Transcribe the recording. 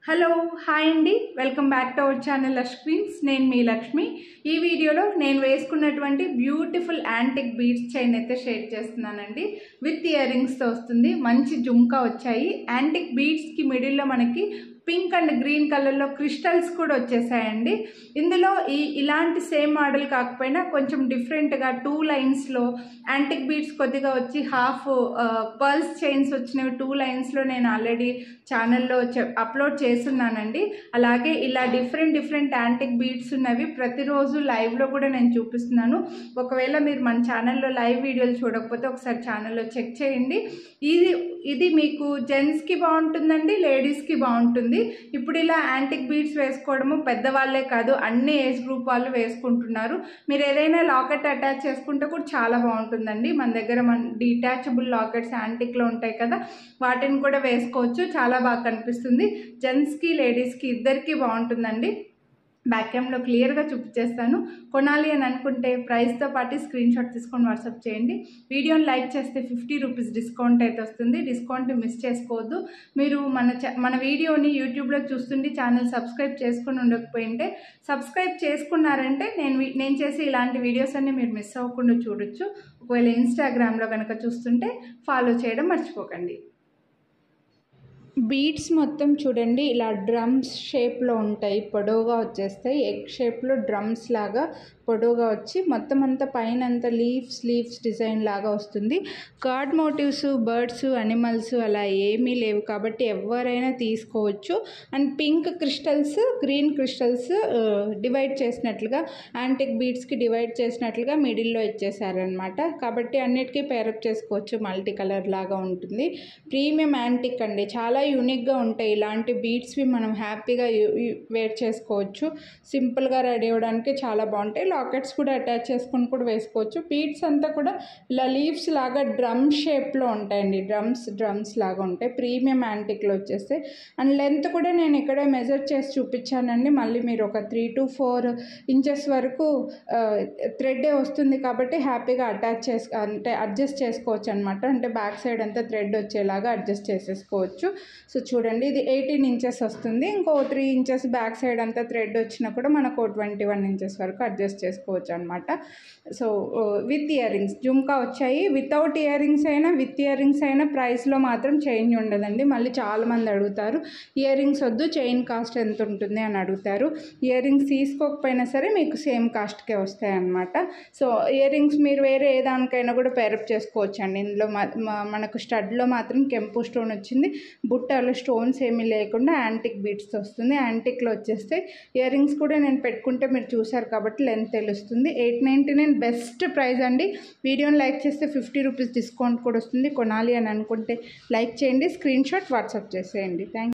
Hello hi అండి, welcome back to our channel Lush Queens. నేను మీ లక్ష్మి. ఈ వీడియోలో నేను వేసుకున్నటువంటి బ్యూటిఫుల్ యాంటిక్ బీడ్స్ చైన్ అయితే షేర్ చేస్తున్నానండి. విత్ ఇయర్ రింగ్స్తో వస్తుంది. మంచి జుమ్కా వచ్చాయి. యాంటిక్ బీడ్స్కి మిడిల్లో మనకి పింక్ అండ్ గ్రీన్ కలర్లో క్రిస్టల్స్ కూడా వచ్చేసాయండి. ఇందులో ఇలాంటి సేమ్ మోడల్ కాకపోయినా కొంచెం డిఫరెంట్గా 2 లైన్స్లో యాంటిక్ బీడ్స్ కొద్దిగా వచ్చి హాఫ్ పర్ల్స్ చైన్స్ వచ్చినవి 2 లైన్స్లో నేను ఆల్రెడీ ఛానల్లో అప్లోడ్ చేస్తున్నానండి. అలాగే ఇలా డిఫరెంట్ యాంటిక్ బీడ్స్ ఉన్నవి ప్రతిరోజు లైవ్లో కూడా నేను చూపిస్తున్నాను. ఒకవేళ మీరు మన ఛానల్లో లైవ్ వీడియోలు చూడకపోతే ఒకసారి ఛానల్లో చెక్ చేయండి. ఇది మీకు జెంట్స్కి బాగుంటుందండి, లేడీస్కి బాగుంటుంది. ఇప్పుడు ఇలా యాంటిక్ బీడ్స్ వేసుకోవడము పెద్దవాళ్ళే కాదు, అన్ని ఏజ్ గ్రూప్ వాళ్ళు వేసుకుంటున్నారు. మీరు ఏదైనా లాకెట్ అటాచ్ చేసుకుంటే కూడా చాలా బాగుంటుందండి. మన దగ్గర డిటాచబుల్ లాకెట్స్ యాంటిక్లో ఉంటాయి కదా, వాటిని కూడా వేసుకోవచ్చు. చాలా బాగా కనిపిస్తుంది. జెంట్స్కి లేడీస్కి ఇద్దరికి బాగుంటుందండి. బ్యాక్ క్యామ్లో క్లియర్గా చూపించేస్తాను. కొనాలి అని అనుకుంటే ప్రైస్తో పాటు స్క్రీన్ షాట్ తీసుకొని వాట్సాప్ చేయండి. వీడియోని లైక్ చేస్తే 50 రూపీస్ డిస్కౌంట్ అయితే వస్తుంది. డిస్కౌంట్ మిస్ చేసుకోవద్దు. మీరు మన వీడియోని యూట్యూబ్లో చూస్తుండి ఛానల్ సబ్స్క్రైబ్ చేసుకుని ఉండకపోయింటే సబ్స్క్రైబ్ చేసుకున్నారంటే నేను చేసే ఇలాంటి వీడియోస్ అన్ని మీరు మిస్ అవ్వకుండా చూడొచ్చు. ఒకవేళ ఇన్స్టాగ్రామ్లో కనుక చూస్తుంటే ఫాలో చేయడం మర్చిపోకండి. బీడ్స్ మొత్తం చూడండి, ఇలా డ్రమ్స్ షేప్లో ఉంటాయి. పొడవుగా వచ్చేస్తాయి. ఎగ్ షేప్లో డ్రమ్స్ లాగా పొడవుగా వచ్చి మొత్తం అంతా పైన అంతా లీవ్స్ డిజైన్ లాగా వస్తుంది. గాడ్ మోటివ్స్, బర్డ్స్, అనిమల్స్ అలా ఏమీ లేవు కాబట్టి ఎవరైనా తీసుకోవచ్చు. And pink crystals, green crystals divide చేసినట్లుగా యాంటిక్ బీడ్స్కి డివైడ్ చేసినట్లుగా మిడిల్లో ఇచ్చేసారనమాట. కాబట్టి అన్నిటికీ పేరప్ చేసుకోవచ్చు. మల్టీ కలర్ లాగా ఉంటుంది. ప్రీమియం యాంటిక్ అండి, చాలా యూనిక్గా ఉంటాయి. ఇలాంటి బీడ్స్వి మనం హ్యాపీగా వేర్ చేసుకోవచ్చు. సింపుల్గా రెడీ అవ్వడానికి చాలా బాగుంటాయి. లాకెట్స్ కూడా అటాచ్ చేసుకుని కూడా వేసుకోవచ్చు. బీడ్స్ అంతా కూడా ఇలా లీవ్స్ లాగా డ్రమ్ షేప్లో ఉంటాయండి. డ్రమ్స్ లాగా ఉంటాయి. ప్రీమియం యాంటిక్లో వచ్చేస్తే అండ్ లెంత్ కూడా నేను ఇక్కడే మెజర్ చేసి చూపించానండి. మళ్ళీ మీరు ఒక 3 to 4 ఇంచెస్ వరకు థ్రెడ్డే వస్తుంది కాబట్టి హ్యాపీగా అంటే అడ్జస్ట్ చేసుకోవచ్చు అనమాట. అంటే బ్యాక్ సైడ్ అంతా థ్రెడ్ వచ్చేలాగా అడ్జస్ట్ చేసేసుకోవచ్చు. సో చూడండి, ఇది 18 ఇంచెస్ వస్తుంది. ఇంకో 3 ఇంచెస్ బ్యాక్ సైడ్ అంతా థ్రెడ్ వచ్చినా కూడా మనకు 21 ఇంచెస్ వరకు అడ్జస్ట్ చేసుకోవచ్చు అనమాట. So with ear rings jhumka వచ్చాయి. వితౌట్ ఇయర్ రింగ్స్ అయినా విత్ ఇయర్ రింగ్స్ అయినా ప్రైస్లో మాత్రం చేంజ్ ఉండదండి. మళ్ళీ చాలామంది అడుగుతారు ఇయర్ రింగ్స్ వద్దు, చైన్ కాస్ట్ ఎంత ఉంటుంది అని అడుగుతారు. ఇయర్ రింగ్స్ తీసుకోకపోయినా సరే మీకు సేమ్ కాస్ట్కే వస్తాయి అన్నమాట. సో ఇయర్ రింగ్స్ మీరు వేరే ఏ దానికైనా కూడా పేరప్ చేసుకోవచ్చు అండి. ఇందులో మనకు స్టడ్లో మాత్రం కెంపు స్టోన్ వచ్చింది. బుట్టలో స్టోన్స్ ఏమీ లేకుండా యాంటిక్ బీడ్స్తో వస్తుంది. యాంటిక్లో వచ్చేస్తే ఇయర్ రింగ్స్ కూడా నేను పెట్టుకుంటే మీరు చూసారు కాబట్టి లెంత్ తెలుస్తుంది. 899 బెస్ట్ ప్రైస్ అండి. వీడియోని లైక్ చేస్తే 50 రూపీస్ డిస్కౌంట్ కూడా వస్తుంది. కొనాలి అని అనుకుంటే లైక్ చేయండి, స్క్రీన్ షాట్ వాట్సాప్ చేసేయండి. థ్యాంక్